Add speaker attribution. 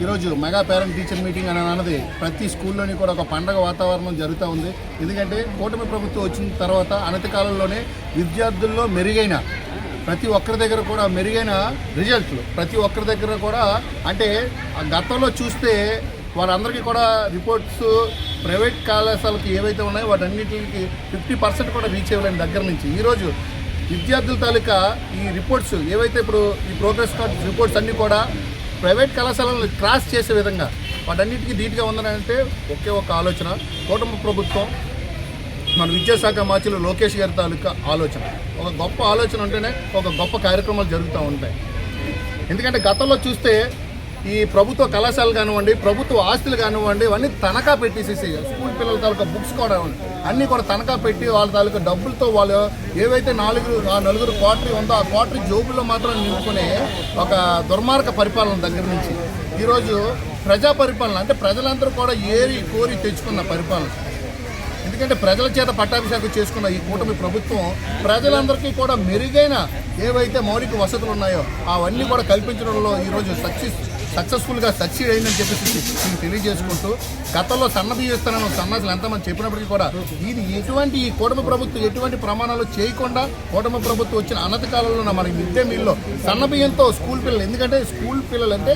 Speaker 1: ఈరోజు mega parent teacher meeting అని అన్నది ప్రతి స్కూల్లోని కూడా ఒక పండగ వాతావరణం జరుగుతూ ఉంది. ఎందుకంటే కూటమి ప్రభుత్వం వచ్చిన తర్వాత అనతి కాలంలోనే విద్యార్థుల్లో మెరుగైన ప్రతి ఒక్కరి దగ్గర కూడా మెరుగైన రిజల్ట్లు ప్రతి ఒక్కరి దగ్గర కూడా అంటే గతంలో చూస్తే వారందరికీ కూడా రిపోర్ట్స్ ప్రైవేట్ కళాశాలకి ఏవైతే ఉన్నాయో వాటన్నిటికి 50% కూడా రీచ్ అవ్వలేని దగ్గర నుంచి ఈరోజు విద్యార్థుల తాలూకా ఈ రిపోర్ట్స్ ఏవైతే ఇప్పుడు ఈ ప్రోగ్రెస్ కార్డ్ రిపోర్ట్స్ అన్నీ కూడా ప్రైవేట్ కళాశాలను క్రాస్ చేసే విధంగా వాటన్నిటికీ ధీటుగా ఉందనంటే ఒకే ఒక ఆలోచన కూటమి ప్రభుత్వం మన విద్యాశాఖ మార్చులు లోకేష్ గారి తాలూకా ఆలోచన. ఒక గొప్ప ఆలోచన ఉంటేనే ఒక గొప్ప కార్యక్రమాలు జరుగుతూ ఉంటాయి. ఎందుకంటే గతంలో చూస్తే ఈ ప్రభుత్వ కళాశాలలు కానివ్వండి, ప్రభుత్వ ఆస్తులు కానివ్వండి, ఇవన్నీ తనఖా పెట్టేసేసి స్కూల్ పిల్లల తాలూకా బుక్స్ కూడా అన్నీ కూడా తనఖా పెట్టి వాళ్ళ తాలూకా డబ్బులతో వాళ్ళు ఏవైతే నలుగురు క్వార్టరీ ఉందో ఆ క్వార్టరీ జోబుల్లో మాత్రం నింపుకునే ఒక దుర్మార్గ పరిపాలన దగ్గర నుంచి ఈరోజు ప్రజా పరిపాలన అంటే ప్రజలందరూ కూడా ఏరి కోరి తెచ్చుకున్న పరిపాలన. ఎందుకంటే ప్రజల చేత పట్టాభిషేకం చేసుకున్న ఈ కూటమి ప్రభుత్వం ప్రజలందరికీ కూడా మెరుగైన ఏవైతే మౌలిక వసతులు ఉన్నాయో అవన్నీ కూడా కల్పించడంలో ఈరోజు సక్సెస్ఫుల్గా సక్సీడ్ అయిందని చెప్పేసి నేను తెలియజేసుకుంటూ గతంలో సన్నబియ్యం ఇస్తానని సన్నాసులు ఎంతమంది చెప్పినప్పటికీ కూడా ఇది ఈ కూటమి ప్రభుత్వం ఎటువంటి ప్రమాణాలు చేయకుండా కూటమి ప్రభుత్వం వచ్చిన అనతి కాలంలో మన మిడ్ డే మీల్లో సన్నబియ్యంతో స్కూల్ పిల్లలు ఎందుకంటే స్కూల్ పిల్లలు అంటే